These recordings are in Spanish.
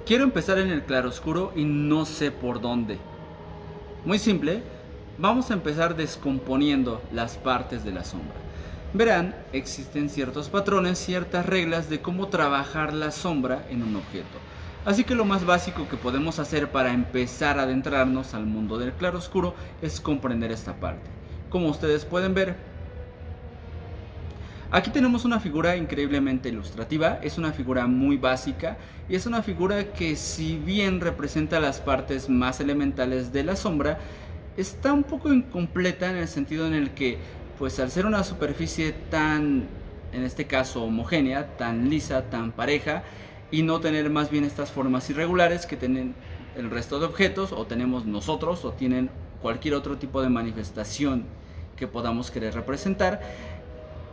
Quiero empezar en el claroscuro y no sé por dónde. Muy simple, vamos a empezar descomponiendo las partes de la sombra. Verán, existen ciertos patrones, ciertas reglas de cómo trabajar la sombra en un objeto. Así que lo más básico que podemos hacer para empezar a adentrarnos al mundo del claroscuro es comprender esta parte. Como ustedes pueden ver, aquí tenemos una figura increíblemente ilustrativa, es una figura muy básica y es una figura que, si bien representa las partes más elementales de la sombra, está un poco incompleta en el sentido en el que, pues al ser una superficie tan, en este caso homogénea, tan lisa, tan pareja, y no tener más bien estas formas irregulares que tienen el resto de objetos, o tenemos nosotros, o tienen cualquier otro tipo de manifestación que podamos querer representar,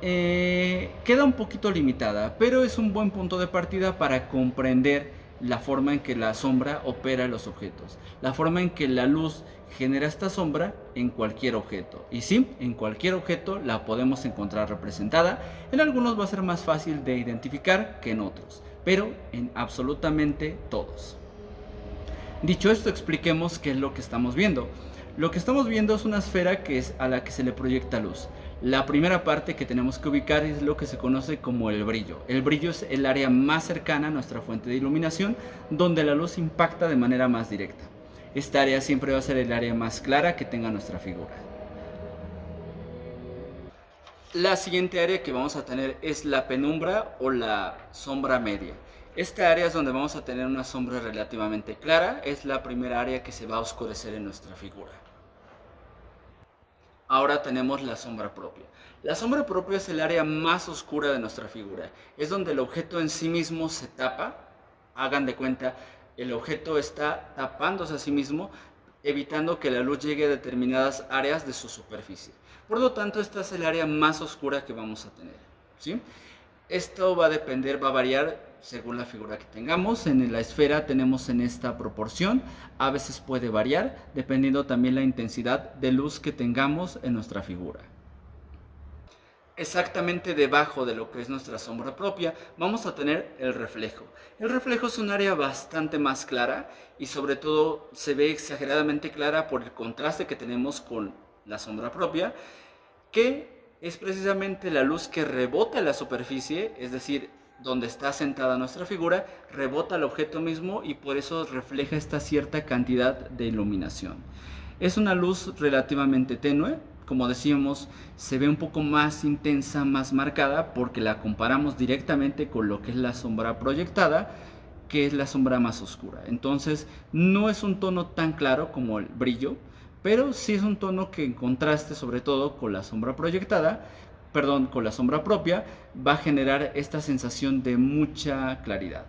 queda un poquito limitada, pero es un buen punto de partida para comprender la forma en que la sombra opera en los objetos, la forma en que la luz genera esta sombra en cualquier objeto. Y sí, en cualquier objeto la podemos encontrar representada. En algunos va a ser más fácil de identificar que en otros, pero en absolutamente todos. Dicho esto, expliquemos qué es lo que estamos viendo. Lo que estamos viendo es una esfera que es a la que se le proyecta luz. La primera parte que tenemos que ubicar es lo que se conoce como el brillo. El brillo es el área más cercana a nuestra fuente de iluminación, donde la luz impacta de manera más directa. Esta área siempre va a ser el área más clara que tenga nuestra figura. La siguiente área que vamos a tener es la penumbra o la sombra media. Esta área es donde vamos a tener una sombra relativamente clara, es la primera área que se va a oscurecer en nuestra figura. Ahora tenemos la sombra propia. La sombra propia es el área más oscura de nuestra figura. Es donde el objeto en sí mismo se tapa. Hagan de cuenta, el objeto está tapándose a sí mismo, evitando que la luz llegue a determinadas áreas de su superficie. Por lo tanto, esta es el área más oscura que vamos a tener, ¿sí? Esto va a depender, va a variar según la figura que tengamos. En la esfera tenemos en esta proporción. A veces puede variar dependiendo también la intensidad de luz que tengamos en nuestra figura. Exactamente debajo de lo que es nuestra sombra propia vamos a tener el reflejo. El reflejo es un área bastante más clara y sobre todo se ve exageradamente clara por el contraste que tenemos con la sombra propia, que es precisamente la luz que rebota en la superficie, es decir, donde está sentada nuestra figura, rebota el objeto mismo y por eso refleja esta cierta cantidad de iluminación. Es una luz relativamente tenue, como decíamos, se ve un poco más intensa, más marcada, porque la comparamos directamente con lo que es la sombra proyectada, que es la sombra más oscura. Entonces, no es un tono tan claro como el brillo, pero sí es un tono que, en contraste sobre todo con la sombra proyectada, perdón, con la sombra propia, va a generar esta sensación de mucha claridad.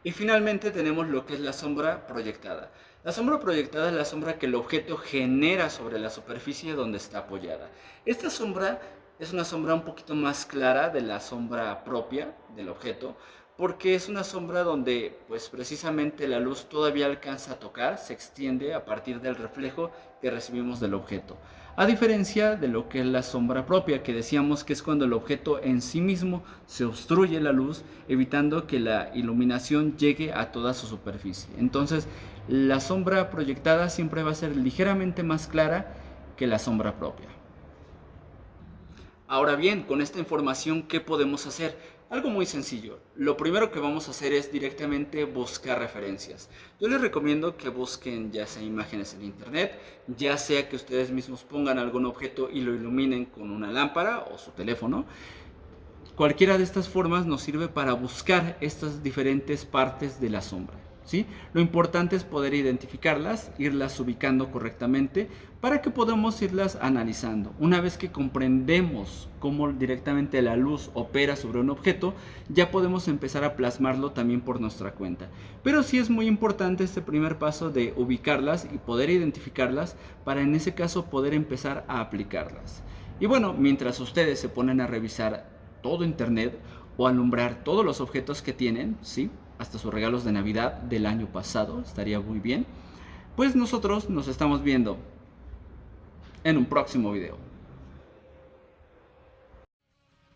Y finalmente tenemos lo que es la sombra proyectada. La sombra proyectada es la sombra que el objeto genera sobre la superficie donde está apoyada. Esta sombra es una sombra un poquito más clara de la sombra propia del objeto, porque es una sombra donde, pues precisamente, la luz todavía alcanza a tocar, se extiende a partir del reflejo que recibimos del objeto. A diferencia de lo que es la sombra propia, que decíamos que es cuando el objeto en sí mismo se obstruye la luz, evitando que la iluminación llegue a toda su superficie. Entonces, la sombra proyectada siempre va a ser ligeramente más clara que la sombra propia. Ahora bien, con esta información, ¿qué podemos hacer? Algo muy sencillo. Lo primero que vamos a hacer es directamente buscar referencias. Yo les recomiendo que busquen ya sea imágenes en internet, ya sea que ustedes mismos pongan algún objeto y lo iluminen con una lámpara o su teléfono. Cualquiera de estas formas nos sirve para buscar estas diferentes partes de la sombra, ¿sí? Lo importante es poder identificarlas, irlas ubicando correctamente para que podamos irlas analizando. Una vez que comprendemos cómo directamente la luz opera sobre un objeto, ya podemos empezar a plasmarlo también por nuestra cuenta. Pero sí es muy importante este primer paso de ubicarlas y poder identificarlas para, en ese caso, poder empezar a aplicarlas. Y bueno, mientras ustedes se ponen a revisar todo internet o alumbrar todos los objetos que tienen, ¿sí? Hasta sus regalos de Navidad del año pasado, estaría muy bien. Pues nosotros nos estamos viendo en un próximo video.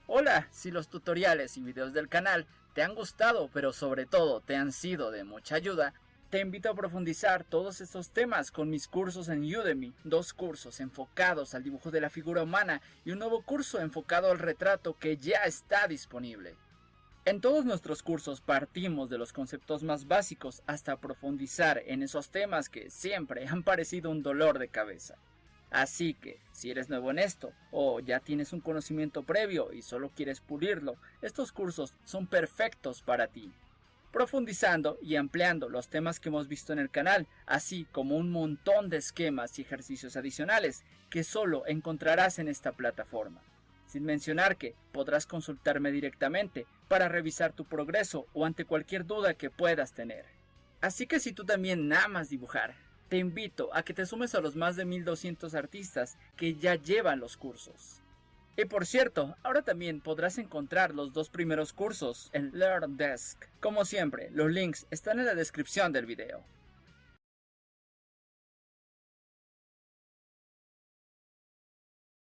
Hola, si los tutoriales y videos del canal te han gustado, pero sobre todo te han sido de mucha ayuda, te invito a profundizar todos estos temas con mis cursos en Udemy, 2 cursos enfocados al dibujo de la figura humana y un nuevo curso enfocado al retrato que ya está disponible. En todos nuestros cursos partimos de los conceptos más básicos hasta profundizar en esos temas que siempre han parecido un dolor de cabeza. Así que, si eres nuevo en esto, o ya tienes un conocimiento previo y solo quieres pulirlo, estos cursos son perfectos para ti. Profundizando y ampliando los temas que hemos visto en el canal, así como un montón de esquemas y ejercicios adicionales que solo encontrarás en esta plataforma. Sin mencionar que podrás consultarme directamente para revisar tu progreso o ante cualquier duda que puedas tener. Así que si tú también amas dibujar, te invito a que te sumes a los más de 1200 artistas que ya llevan los cursos. Y por cierto, ahora también podrás encontrar los 2 primeros cursos en LearnDesk. Como siempre, los links están en la descripción del video.